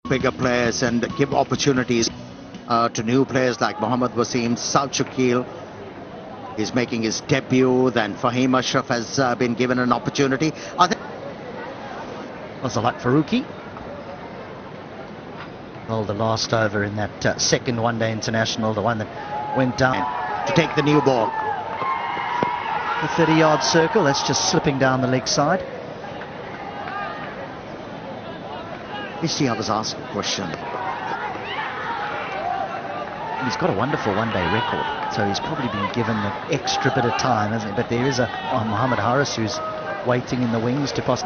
bigger players and give opportunities to new players like Mohammad Wasim. South Shakil is making his debut. Then Fahim Ashraf has been given an opportunity. I think Zalak Faruqi. Well, the last over in that second one-day international, the one that went down to take the new ball. The 30-yard circle, that's just slipping down the leg side. You see, I was asked a question. He's got a wonderful one-day record, so he's probably been given an extra bit of time, hasn't he? But there is a Mohammed Haris who's waiting in the wings to pass.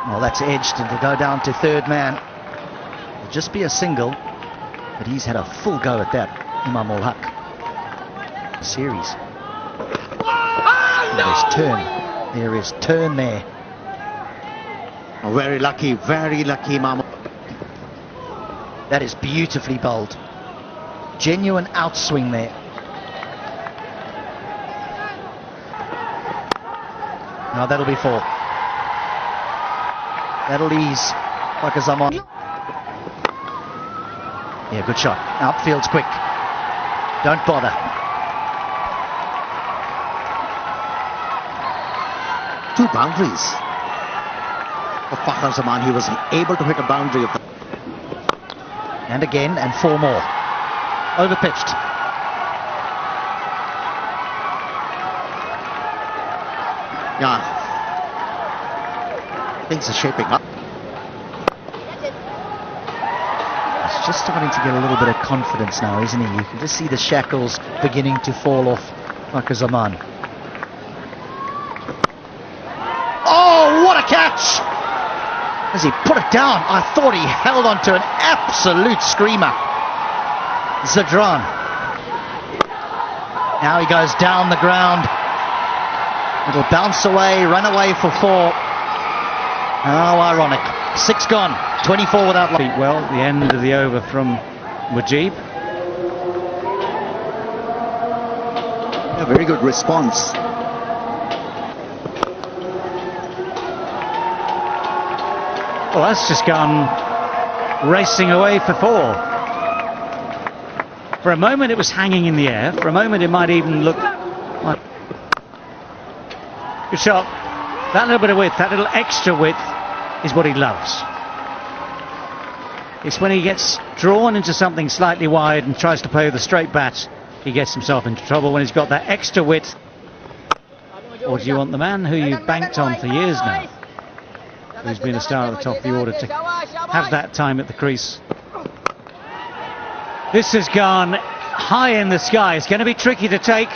Well, that's edged, and to go down to third man. It'll just be a single, but he's had a full go at that, Imam ul Haq. Series. There's turn. There is turn there. Oh, very lucky, Imam. That is beautifully bowled. Genuine outswing there. Now that'll be four. That'll ease Pakistan. Yeah, good shot. Outfield's quick. Don't bother. Two boundaries. For Fakhar Zaman, he was able to hit a boundary of the... And again, and four more. Overpitched. Yeah. Things are shaping up. He's just starting to get a little bit of confidence now, isn't he? You can just see the shackles beginning to fall off Fakhar Zaman. Oh, what a catch! As he put it down, I thought he held on to an absolute screamer. Zadran. Now he goes down the ground. It'll bounce away, run away for four. Oh, ironic. 6 gone, 24 without luck. Well, the end of the over from Mujib. A very good response. Well, that's just gone racing away for four. For a moment it was hanging in the air. For a moment it might even look like... Good shot. That little bit of width, that little extra width is what he loves. It's when he gets drawn into something slightly wide and tries to play with a straight bat, he gets himself into trouble when he's got that extra width. Or do you want the man who you've banked on for years now, who's been a star at the top of the order, to have that time at the crease? This has gone high in the sky. It's going to be tricky to take,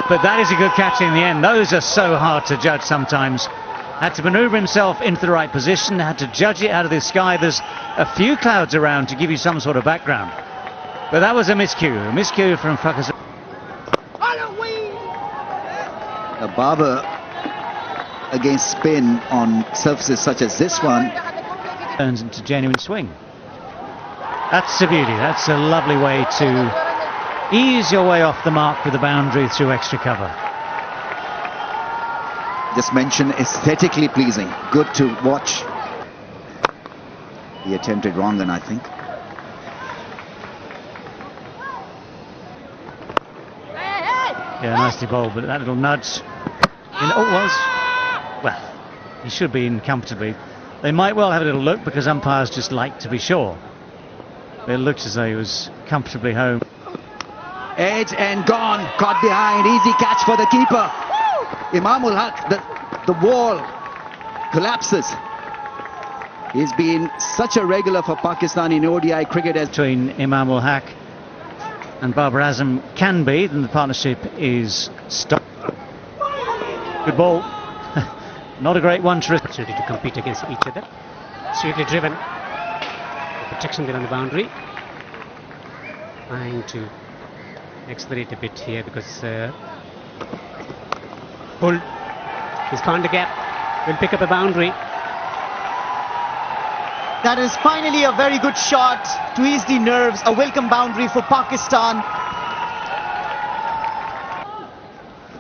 but that is a good catch in the end. Those are so hard to judge sometimes. Had to manoeuvre himself into the right position, had to judge it out of the sky. There's a few clouds around to give you some sort of background. But that was a miscue from Fakhar. Barber against spin on surfaces such as this one turns into genuine swing. That's a beauty. That's a lovely way to ease your way off the mark with a boundary through extra cover. Just mention aesthetically pleasing, good to watch. He attempted wrong then, I think. Yeah, nicely bowled, but that little nudge well, he should be in comfortably. They might well have a little look because umpires just like to be sure. It looks as though he was comfortably home. Edge and gone, caught behind, easy catch for the keeper. Imam ul Haq, the wall collapses. He's been such a regular for Pakistan in ODI cricket. Between Imam ul Haq and Babar Azam can be, then the partnership is stopped. Good ball. Not a great one to opportunity to compete against each other. Sweetly driven. The protection there on the boundary. Trying to accelerate a bit here because pulled. He's found a gap. Will pick up a boundary. That is finally a very good shot to ease the nerves. A welcome boundary for Pakistan.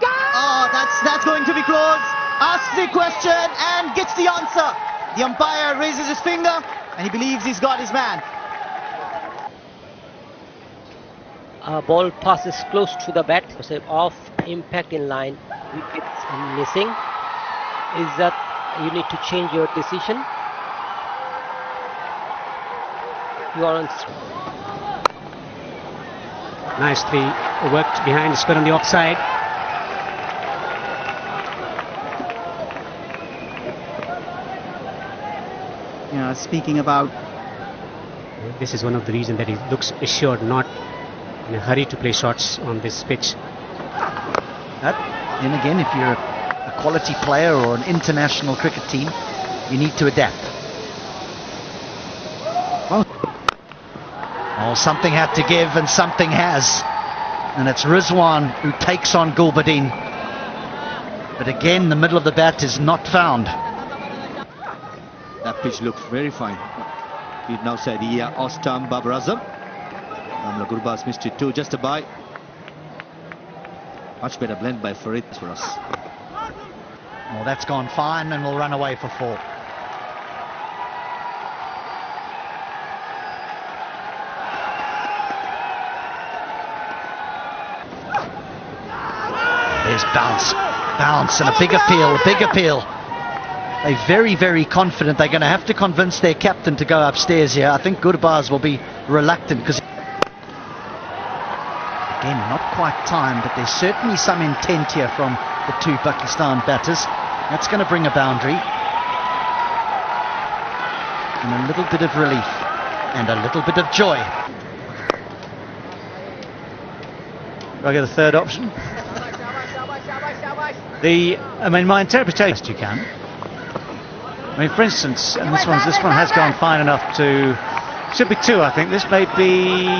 Oh, that's going to be close. Asks the question and gets the answer. The umpire raises his finger And he believes he's got his man. Ball passes close to the bat, so off impact in line, wickets missing. Is that you need to change your decision? You are on. Nicely worked behind, square on the offside. Speaking about, This is one of the reasons that he looks assured, not in a hurry to play shots on this pitch. Then again, if you're a quality player or an international cricket team, you need to adapt. Oh, something had to give and something has. And it's Rizwan who takes on Gulbadin. But again, the middle of the bat is not found. That pitch looked very fine. We'd now said Ostam Babar Azam. Gurbaz missed it too, just a bye. Much better blend by Farid for us. Well, that's gone fine and will run away for 4. There's bounce and a big appeal. They're very, very confident. They're going to have to convince their captain to go upstairs here. I think Gurbaz will be reluctant because, again, not quite time, but there's certainly some intent here from the 2 Pakistan batters. That's going to bring a boundary. And a little bit of relief and a little bit of joy. Do I get a third option? My interpretation, you can. For instance, and this one has gone fine enough to, should be 2, I think. This may be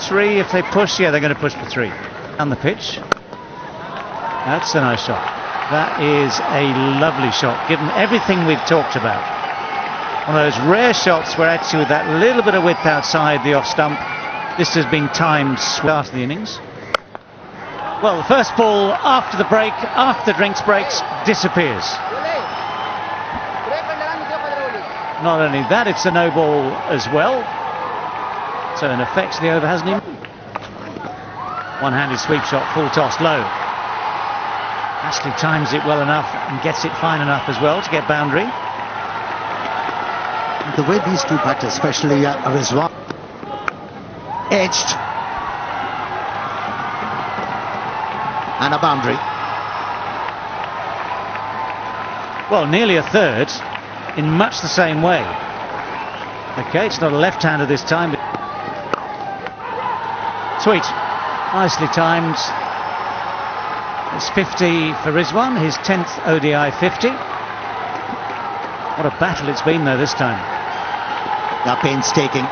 3 if they push. Yeah, they're going to push for 3. On the pitch. That's a nice shot. That is a lovely shot, given everything we've talked about. One of those rare shots where actually with that little bit of width outside the off stump, this has been timed after the innings. Well, the first ball after the break, after the drinks breaks, disappears. Not only that, it's a no ball as well. So in effect, the over hasn't even. One-handed sweep shot, full toss, low. Ashley times it well enough and gets it fine enough as well to get boundary. The way these 2 batters, especially Rizwan, edged. And a boundary. Well, nearly a third. In much the same way. Okay, it's not a left-hander this time. But sweet. Nicely timed. It's 50 for Rizwan, his 10th ODI 50. What a battle it's been though this time. Now painstaking.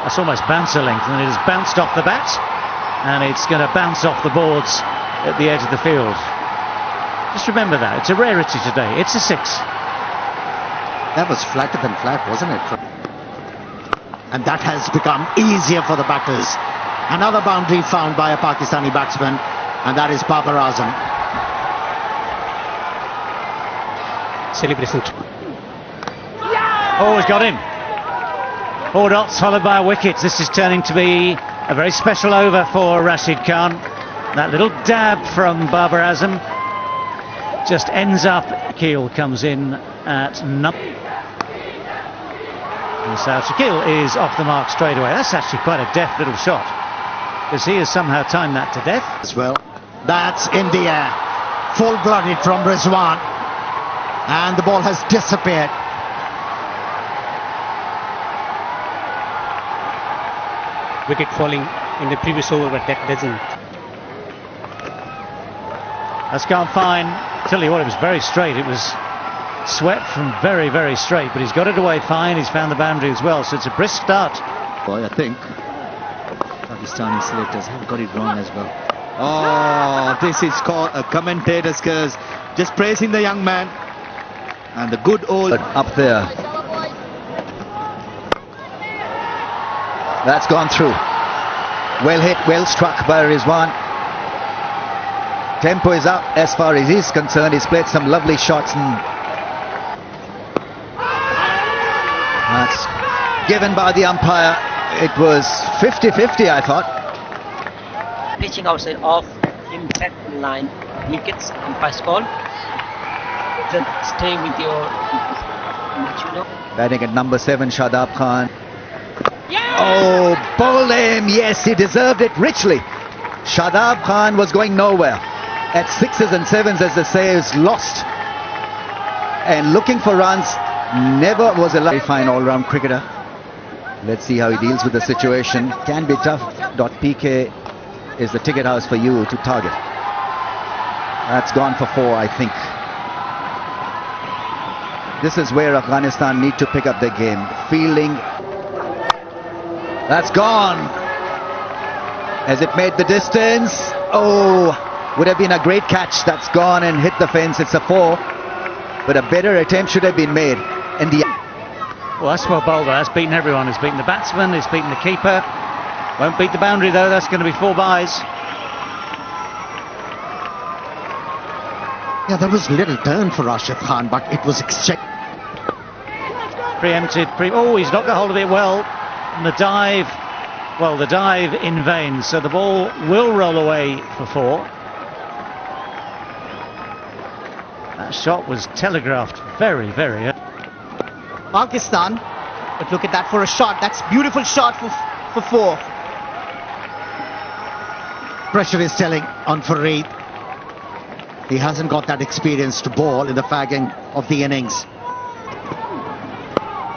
That's almost bouncer length, and it has bounced off the bat. And it's going to bounce off the boards at the edge of the field. Just remember that. It's a rarity today. It's a 6. That was flatter than flat, wasn't it? And that has become easier for the batters. Another boundary found by a Pakistani batsman, and that is Babar Azam. Celebration. Oh, he's got in. 4 dots followed by a wicket. This is turning to be a very special over for Rashid Khan. That little dab from Babar Azam just ends up. Shakil comes in at number. And so Shakil is off the mark straight away. That's actually quite a deft little shot, because he has somehow timed that to death. As well. That's in the air. Full-blooded from Rizwan. And the ball has disappeared. Wicket falling in the previous over, but that doesn't. That's gone fine. Tell you what, it was very straight. It was swept from very, very straight, but he's got it away fine. He's found the boundary as well, so it's a brisk start. Boy, I think Pakistani selectors have got it wrong as well. Oh, this is called a commentator's curse. Just praising the young man and the good old up there. That's gone through. Well hit, well struck by Rizwan. Tempo is up as far as he's concerned. He's played some lovely shots and That's given by the umpire. It was 50-50, I thought. Pitching outside off impact in line. Wickets, umpire's call. Then stay with your Batting at number 7, Shadab Khan. Oh, bowled him. Yes, he deserved it richly. Shadab Khan was going nowhere. At 6s and 7s, as they say, is lost. And looking for runs, never was a very fine all-round cricketer. Let's see how he deals with the situation. Can be tough. .pk is the ticket house for you to target. That's gone for 4, I think. This is where Afghanistan need to pick up their game. Fielding. That's gone. Has it made the distance? Oh, would have been a great catch. That's gone and hit the fence. It's a 4. But a better attempt should have been made. And the Well, that's well bowled. That's beaten everyone. It's beaten the batsman. It's beaten the keeper. Won't beat the boundary though. That's going to be 4 byes. Yeah, there was little turn for Rashid Khan, but it was checked. Preempted. Oh, he's knocked the hold of it well. And the dive, well, the dive in vain. So the ball will roll away for 4. That shot was telegraphed very, very early. Pakistan, but look at that for a shot. That's beautiful shot for 4. Pressure is telling on Fareed. He hasn't got that experience to bowl in the fagging of the innings.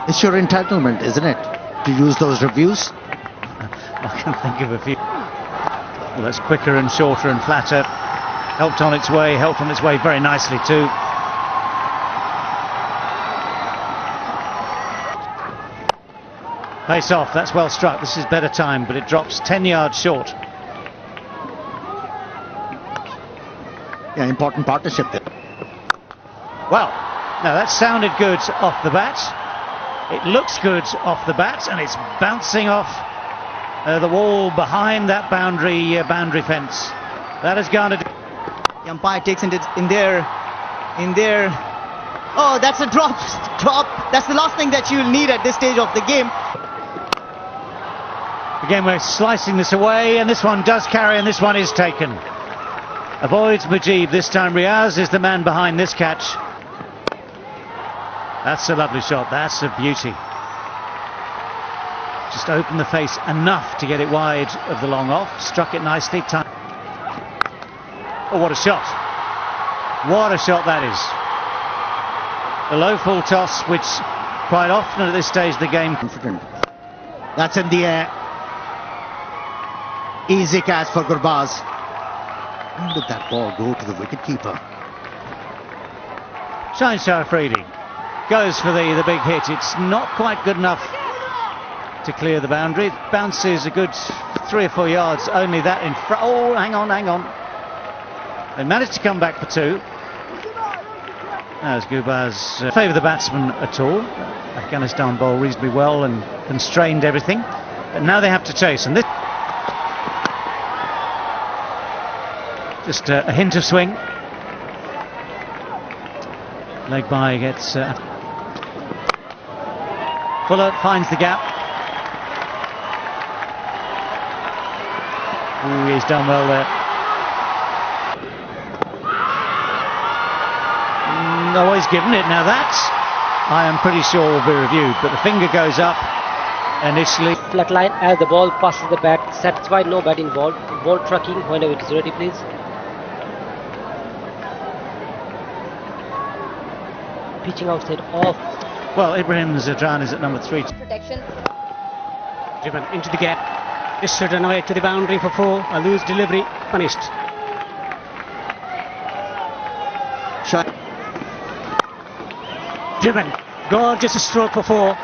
It's your entitlement, isn't it, to use those reviews? I can think of a few. Well, that's quicker and shorter and flatter. Helped on its way very nicely too. Pace off, that's well struck. This is better time, but it drops 10 yards short. Yeah, important partnership there. Well, now that sounded good off the bat. It looks good off the bat, and it's bouncing off the wall behind that boundary fence. That has garnered. The umpire takes it in there. Oh, that's a drop. That's the last thing that you'll need at this stage of the game. Again, we're slicing this away, and this one does carry, and this one is taken. Avoids Mujib this time. Riaz is the man behind this catch. That's a lovely shot. That's a beauty. Just opened the face enough to get it wide of the long off. Struck it nicely. Oh, what a shot. What a shot that is. The low full toss, which quite often at this stage of the game. That's in the air. Easy catch for Gurbaz. When did that ball go to the wicketkeeper? Shaheen Afridi goes for the big hit. It's not quite good enough to clear the boundary. It bounces a good 3 or 4 yards. Only that in front. Oh, hang on. They managed to come back for 2. As Gurbaz favour the batsman at all. Afghanistan bowl reasonably well and constrained everything. But now they have to chase. And this just a hint of swing. Leg by gets Fuller finds the gap. Ooh, he's done well there. No, he's given it. Now that, I am pretty sure, will be reviewed. But the finger goes up initially. flat line as the ball passes the bat. Satisfied, no bat involved. Ball trucking whenever it is ready, please. Pitching outside off. Well, Ibrahim Zadran is at number 3. Protection. Driven into the gap. This should run away to the boundary for 4. A loose delivery, punished. Shot. Driven. Gorgeous stroke for 4.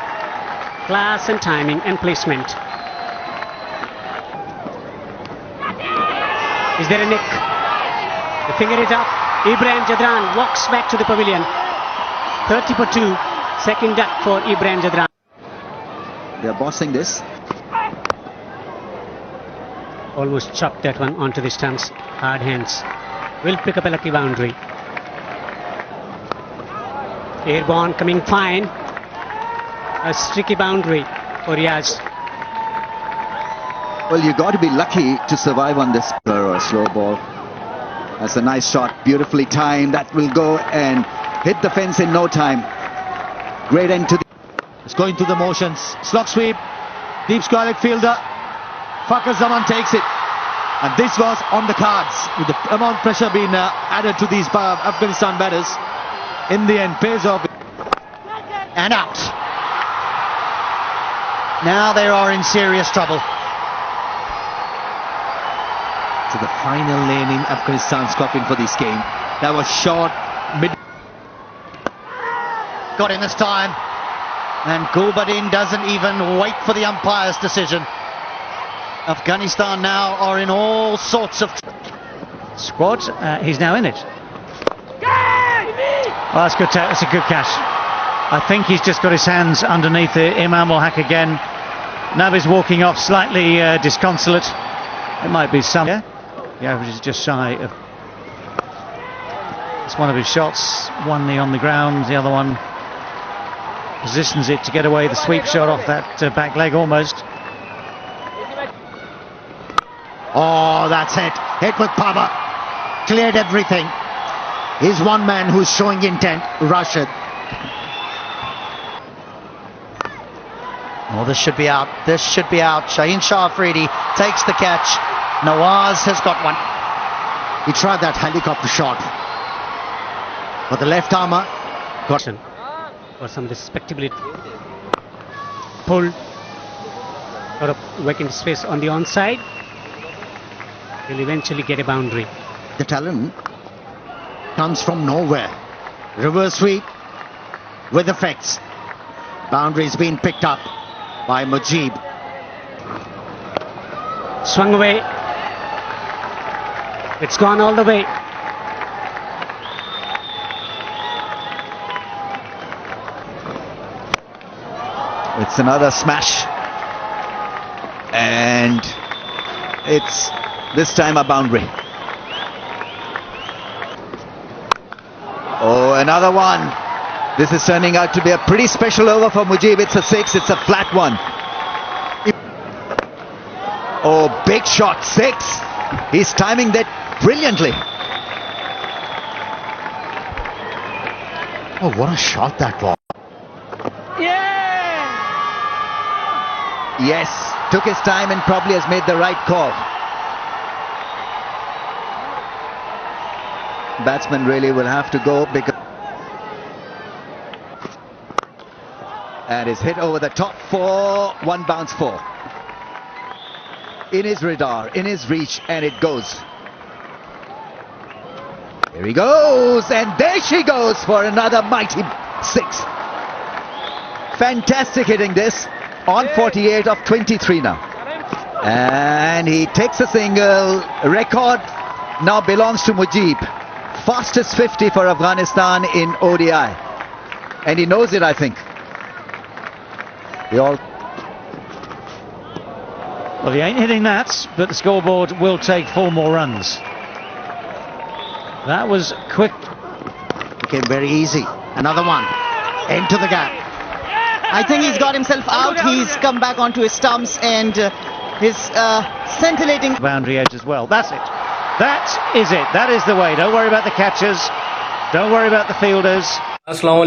Class and timing and placement. Is there a nick? The finger is up. Ibrahim Jadran walks back to the pavilion. 30 for 2. Second duck for Ibrahim Jadran. They're bossing this. Almost chopped that one onto the stumps. Hard hands. Will pick up a lucky boundary. Airborne coming fine. A streaky boundary for Riaz. Well, you got to be lucky to survive on this slow ball. That's a nice shot, beautifully timed. That will go and hit the fence in no time. Great end to the... It's going through the motions. Slog sweep. Deep square leg fielder. Fakhar Zaman takes it. And this was on the cards. With the amount of pressure being added to these Afghanistan batters. In the end, pays off. And out. Now they are in serious trouble. To the final lane in Afghanistan's cupping for this game. That was short mid. Got him this time. And Gulbadin doesn't even wait for the umpire's decision. Afghanistan now are in all sorts of... Squad, he's now in it. Oh, that's good. That's a good catch. I think he's just got his hands underneath it. Imam will hack again. Nabi's walking off slightly disconsolate. It might be some... Yeah, the average is just shy of... It's one of his shots. One knee on the ground, the other one positions it to get away the sweep shot off that back leg almost. Oh, that's it. Hit with power. Cleared everything. He's one man who's showing intent. Rashid. Oh, this should be out. This should be out. Shaheen Shah Afridi takes the catch. Nawaz has got one. He tried that helicopter shot. But the left armour got him. For some respectability. Pull. Got a vacant space on the onside. Will eventually get a boundary. The talent comes from nowhere. Reverse sweep with effects. Boundaries being picked up by Mujib. Swung away. It's gone all the way. It's another smash. And it's this time a boundary. Oh, another one. This is turning out to be a pretty special over for Mujib. It's a 6, it's a flat one. Oh, big shot, 6. He's timing that brilliantly. Oh, what a shot that was. Yes, took his time and probably has made the right call. Batsman really will have to go because... And is hit over the top for 1 bounce 4. In his radar, in his reach, and it goes. Here he goes, and there she goes for another mighty 6. Fantastic hitting this. On 48 of 23 now. And he takes a single. Record now belongs to Mujib. Fastest 50 for Afghanistan in ODI. And he knows it, I think. Well, he ain't hitting that, but the scoreboard will take 4 more runs. That was quick. Became very easy. Another one. Into the gap. I think he's got himself out. He's come back onto his stumps and his scintillating Boundary edge as well. That's it. That is it. That is the way. Don't worry about the catchers. Don't worry about the fielders. Assalamu alaikum.